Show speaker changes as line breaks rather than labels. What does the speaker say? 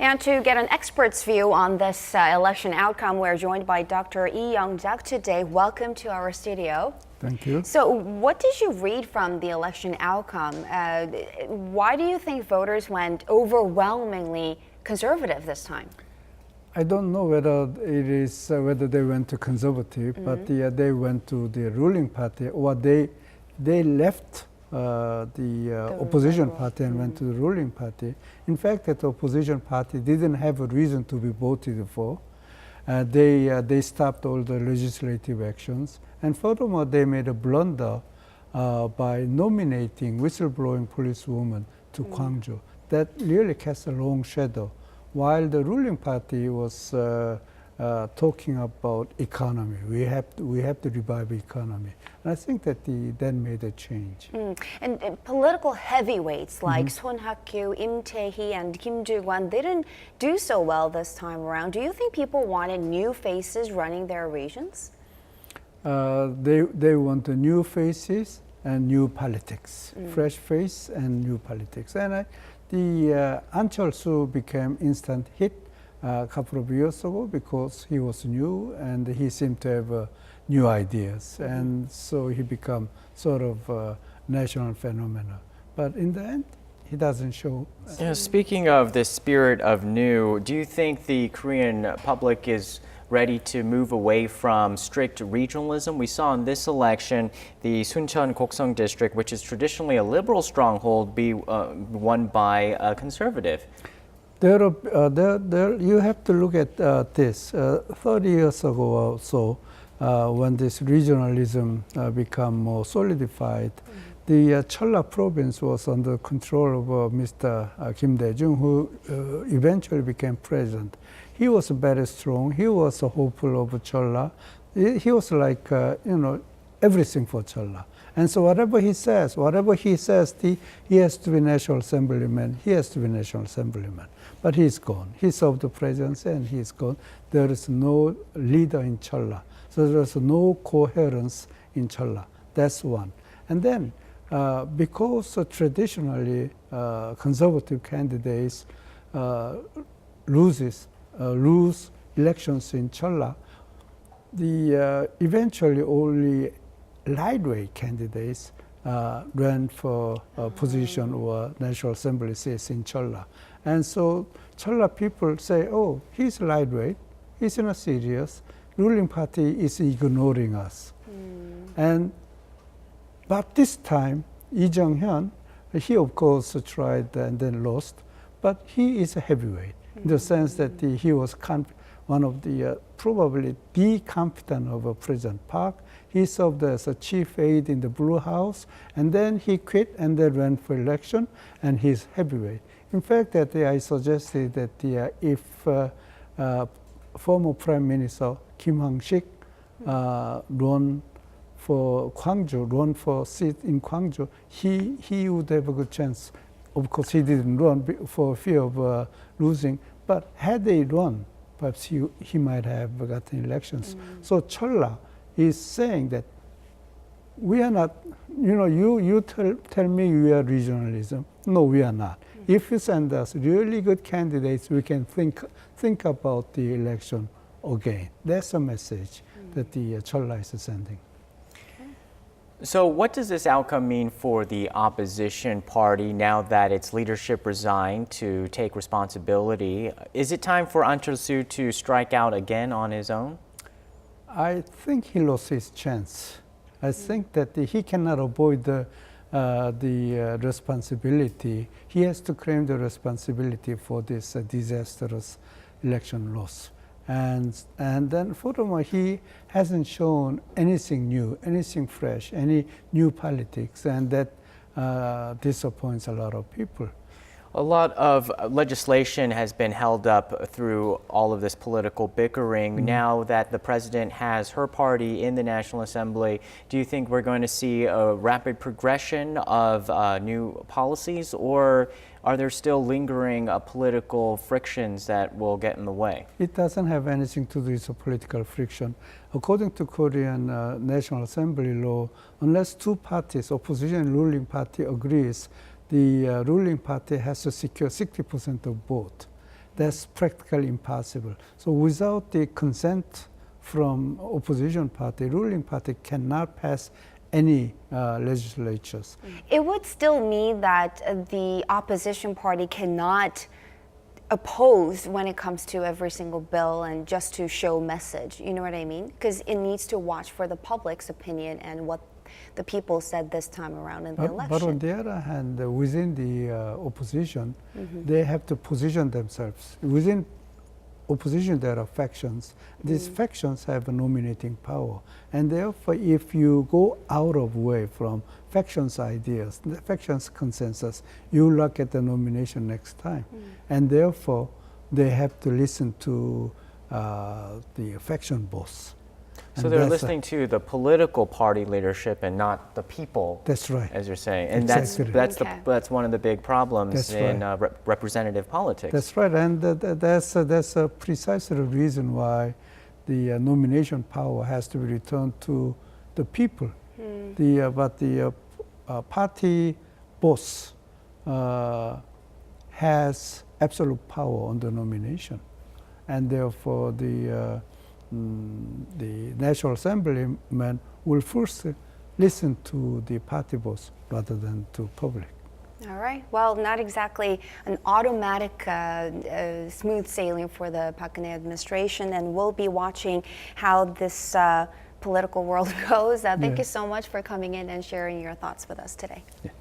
And to get an expert's view on this election outcome, we're joined by Dr. Lee Young-jak today. Welcome to our studio.
Thank you.
So what did you read from the election outcome? Why do you think voters went overwhelmingly conservative this time?
I don't know whether it is whether they went to conservative, but they went to the ruling party, or they left the opposition party and went to the ruling party. In fact, that opposition party didn't have a reason to be voted for. They stopped all the legislative actions, and furthermore, they made a blunder by nominating whistleblowing policewoman to Gwangju. That really cast a long shadow. While the ruling party was talking about economy, we have to revive the economy. And I think that that made a change.
And political heavyweights like Son Hak-kyu, Im Tae-hee, and Kim Ju-kwon didn't do so well this time around. Do you think people wanted new faces running their regions?
They want new faces and new politics, fresh face and new politics. And the Ahn Cheol-soo became instant hit a couple of years ago because he was new and he seemed to have new ideas. And so he became sort of a national phenomenon. But in the end, he doesn't show.
Speaking of the spirit of new, do you think the Korean public is ready to move away from strict regionalism? We saw in this election the Suncheon Gokseong district, which is traditionally a liberal stronghold, be won by a conservative.
You have to look at this. 30 years ago or so, when this regionalism became more solidified, the Jeolla province was under control of Mr. Kim Dae-jung, who eventually became president. He was very strong. He was hopeful of Jeolla. He was like, everything for Jeolla. And so whatever he says, he has to be National Assemblyman. He has to be National Assemblyman. But he's gone. He served the presidency and he's gone. There is no leader in Jeolla. So there's no coherence in Jeolla. That's one. And then, because traditionally conservative candidates lose elections in Jeolla, eventually only lightweight candidates ran for a position or National Assembly seats in Jeolla. And so Jeolla people say, oh, he's lightweight, he's not serious, ruling party is ignoring us. But this time, Lee Jung-hyun, he of course tried and then lost, but he is a heavyweight in the sense that he was one of the probably the confidant of President Park. He served as a chief aide in the Blue House, and then he quit and then ran for election, and he's heavyweight. In fact, that I suggested that if former Prime Minister Kim Hwang-sik run for Gwangju, run for seat in Gwangju, he would have a good chance. Of course, he didn't run for fear of losing, but had they run, perhaps he might have gotten elections. So Jeolla is saying that we are not, you tell me we are regionalism. No, we are not. If you send us really good candidates, we can think about the election again. That's a message that the Jeolla is sending.
So what does this outcome mean for the opposition party now that its leadership resigned to take responsibility? Is it time for Ahn Cheol-soo to strike out again on his own?
I think he lost his chance. I think that he cannot avoid the responsibility. He has to claim the responsibility for this disastrous election loss. And then furthermore, he hasn't shown anything new, anything fresh, any new politics, and that disappoints a lot of people.
A lot of legislation has been held up through all of this political bickering. Now that the president has her party in the National Assembly, do you think we're going to see a rapid progression of new policies, or are there still lingering political frictions that will get in the way?
It doesn't have anything to do with political friction. According to Korean National Assembly law, unless two parties, opposition and ruling party, agrees, the ruling party has to secure 60% of vote. That's practically impossible. So without the consent from opposition party, ruling party cannot pass any legislatures.
It would still mean that the opposition party cannot oppose when it comes to every single bill and just to show message. You know what I mean? Because it needs to watch for the public's opinion and what the people said this time around in the election.
But on the other hand, within the opposition, they have to position themselves. Within opposition, there are factions. These factions have a nominating power. And therefore, if you go out of way from factions' ideas, the factions' consensus, you look at the nomination next time. And therefore, they have to listen to the faction boss.
So they're listening to the political party leadership and not the people.
That's right.
As you're saying, and
Exactly.
that's one of the big problems
That's
in
right.
representative politics.
That's right, and that's precisely the reason why the nomination power has to be returned to the people. But the party boss has absolute power on the nomination, and therefore the National Assemblyman will first listen to the party boss rather than to public.
All right. Well, not exactly an automatic smooth sailing for the Park Geun-hye administration, and we'll be watching how this political world goes. Thank you so much for coming in and sharing your thoughts with us today.
Yeah.